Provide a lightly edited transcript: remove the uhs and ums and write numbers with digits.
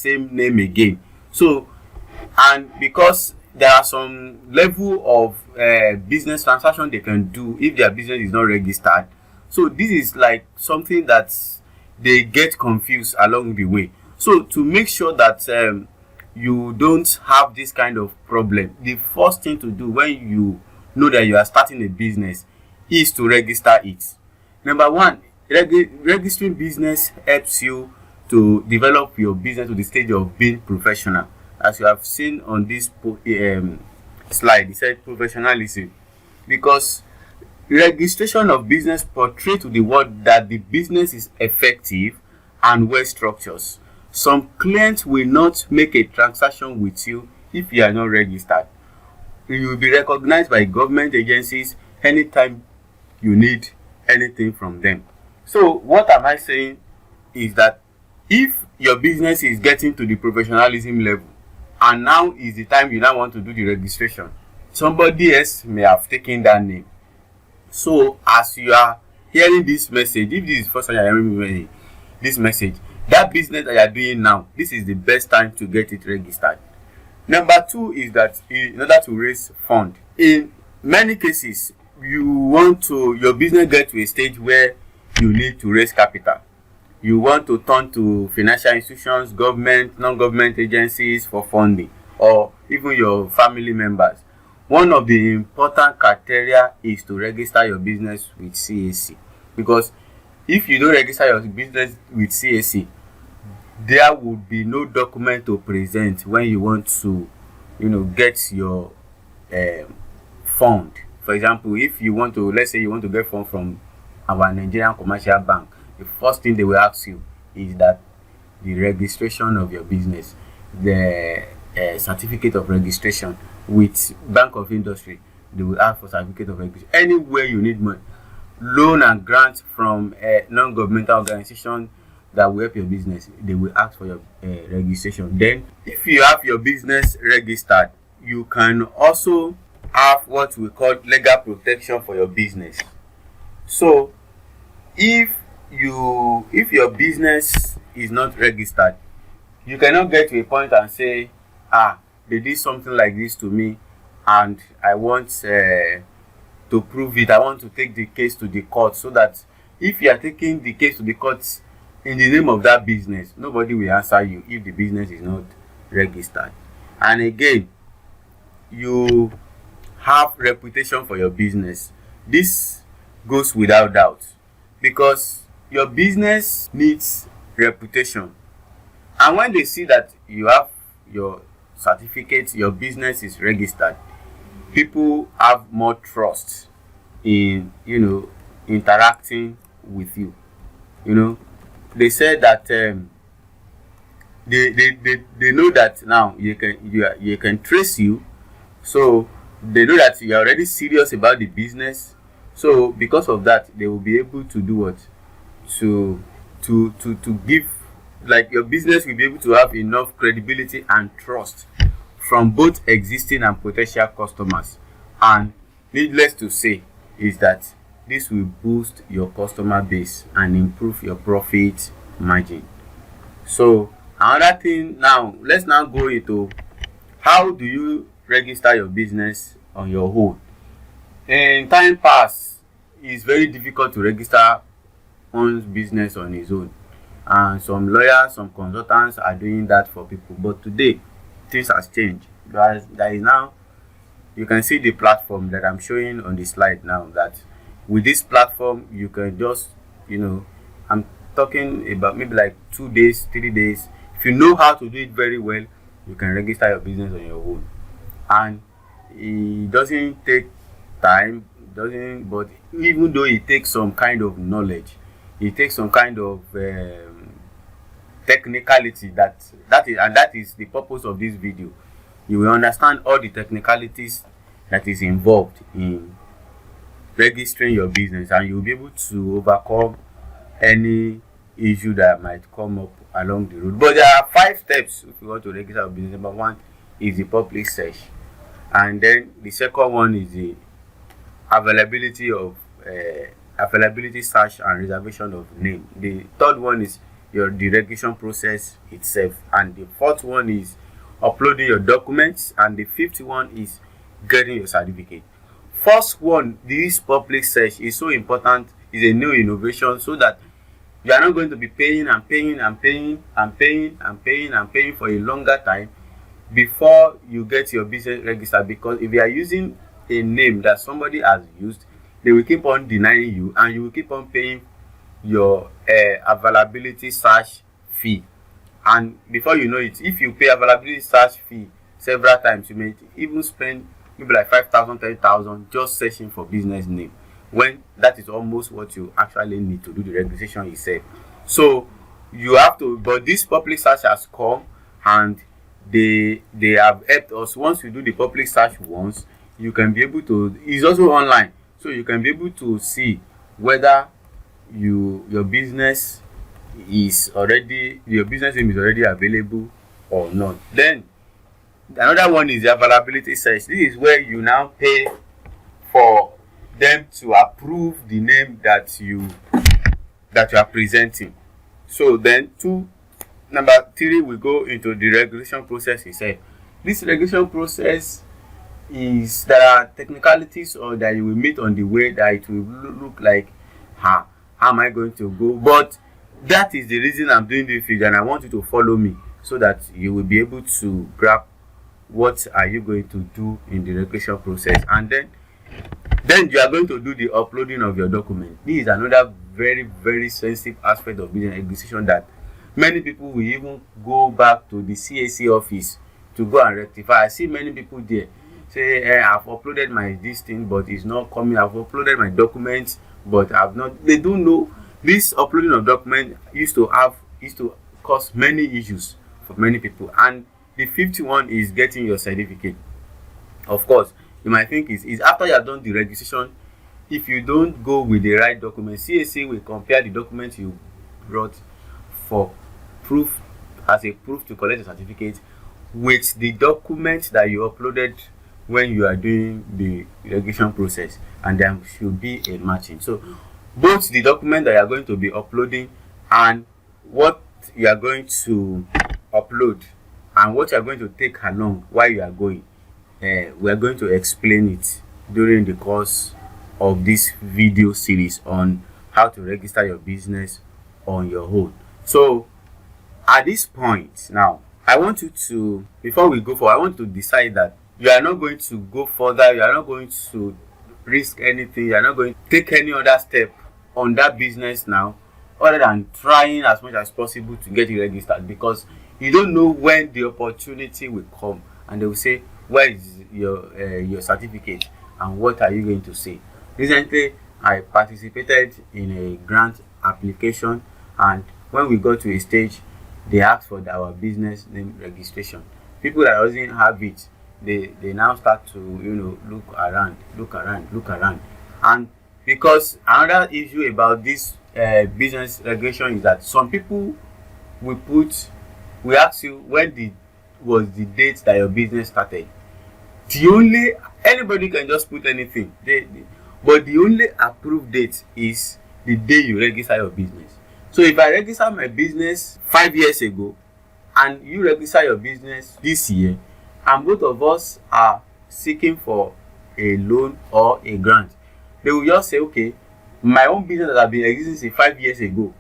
same name again. So, and because there are some level of business transaction they can do if their business is not registered. So this is like something that they get confused along the way. So to make sure that you don't have this kind of problem, the first thing to do when you know that you are starting a business is to register it. Number one, registering business helps you to develop your business to the stage of being professional. As you have seen on this slide, it said professionalism, because registration of business portray to the world that the business is effective and well structured. Some clients will not make a transaction with you if you are not registered. You will be recognized by government agencies anytime you need anything from them. So what am I saying is that if your business is getting to the professionalism level and now is the time you now want to do the registration, somebody else may have taken that name. So as you are hearing this message, if this is the first time you are hearing this message, that business that you are doing now, this is the best time to get it registered. Number two is that in order to raise fund, in many cases your business get to a stage where you need to raise capital. You want to turn to financial institutions, government, non-government agencies for funding, or even your family members. One of the important criteria is to register your business with CAC, because if you don't register your business with CAC, there would be no document to present when you want to, get your fund. For example, if you want to, let's say you want to get fund from our Nigerian commercial bank, the first thing they will ask you is that the registration of your business, the certificate of registration. With Bank of Industry, they will ask for certificate of registration. Anywhere you need money, loan and grant from a non-governmental organization that will help your business, they will ask for your registration. Then if you have your business registered, you can also have what we call legal protection for your business. So if your business is not registered, you cannot get to a point and say, they did something like this to me and I want to prove it. I want to take the case to the court, so that if you are taking the case to the courts in the name of that business, nobody will answer you if the business is not registered. And again, you have reputation for your business. This goes without doubt, because your business needs reputation. And when they see that you have your certificate, your business is registered, people have more trust in interacting with you. They said that they know that now you can trace you, so they know that you are already serious about the business. So because of that, they will be able to do what, to give, like, your business will be able to have enough credibility and trust from both existing and potential customers. And needless to say is that this will boost your customer base and improve your profit margin. So another thing, now let's now go into how do you register your business on your own. In time past, it's very difficult to register one's business on his own, and some lawyers, some consultants are doing that for people. But today things has changed. There is now, you can see the platform that I'm showing on the slide now, that with this platform you can just, I'm talking about maybe like 2 days, 3 days. If you know how to do it very well, you can register your business on your own. And it doesn't take time, but even though it takes some kind of knowledge, it takes some kind of technicality, that is the purpose of this video. You will understand all the technicalities that is involved in registering your business, and you will be able to overcome any issue that might come up along the road. But there are 5 steps if you want to register your business. Number 1 is the public search, and then the second one is the availability search and reservation of name. The third one is the registration process itself. And the fourth one is uploading your documents, and the fifth one is getting your certificate. First one, this public search is so important, is a new innovation, so that you are not going to be paying for a longer time before you get your business registered. Because if you are using a name that somebody has used, they will keep on denying you, and you will keep on paying your availability search fee. And before you know it, if you pay availability search fee several times, you may even spend maybe like 5,000, 10,000 just searching for business name, when that is almost what you actually need to do the registration itself. So you have to, but this public search has come, and they have helped us. Once you do the public search once, you can be able to, it's also online, so you can be able to see whether your business name is already available or not. Then another one is the availability search. This is where you now pay for them to approve the name that you are presenting. So then number 3, we go into the registration process itself. This registration process is, there are technicalities or that you will meet on the way that it will look like, how am I going to go? But that is the reason I'm doing this video, and I want you to follow me so that you will be able to grab what are you going to do in the registration process. And then you are going to do the uploading of your document. This is another very, very sensitive aspect of business registration that many people will even go back to the CAC office to go and rectify. I see many people there say, hey, I've uploaded my this thing, but it's not coming. I've uploaded my documents, but I've not. They don't know this uploading of document used to cause many issues for many people. And the fifth one is getting your certificate. Of course, you might think is after you have done the registration. If you don't go with the right document, CAC will compare the document you brought for proof, as a proof to collect a certificate, with the document that you uploaded when you are doing the registration process, and there should be a matching. So both the document that you are going to be uploading and what you are going to upload and what you are going to take along while you are going, we are going to explain it during the course of this video series on how to register your business on your own. So at this point now, I want you to, before we go forward, I want to decide that you are not going to go further, you are not going to risk anything, you are not going to take any other step on that business now other than trying as much as possible to get it registered, because you don't know when the opportunity will come and they will say, where is your certificate and what are you going to say? Recently I participated in a grant application, and when we got to a stage, they asked for our business name registration. People that doesn't have it, they now start to look around. And because another issue about this business registration is that some people will ask you when was the date that your business started. Anybody can just put anything, but the only approved date is the day you register your business. So if I register my business 5 years ago and you register your business this year, and both of us are seeking for a loan or a grant, they will just say, okay, my own business that has been existing since 5 years ago,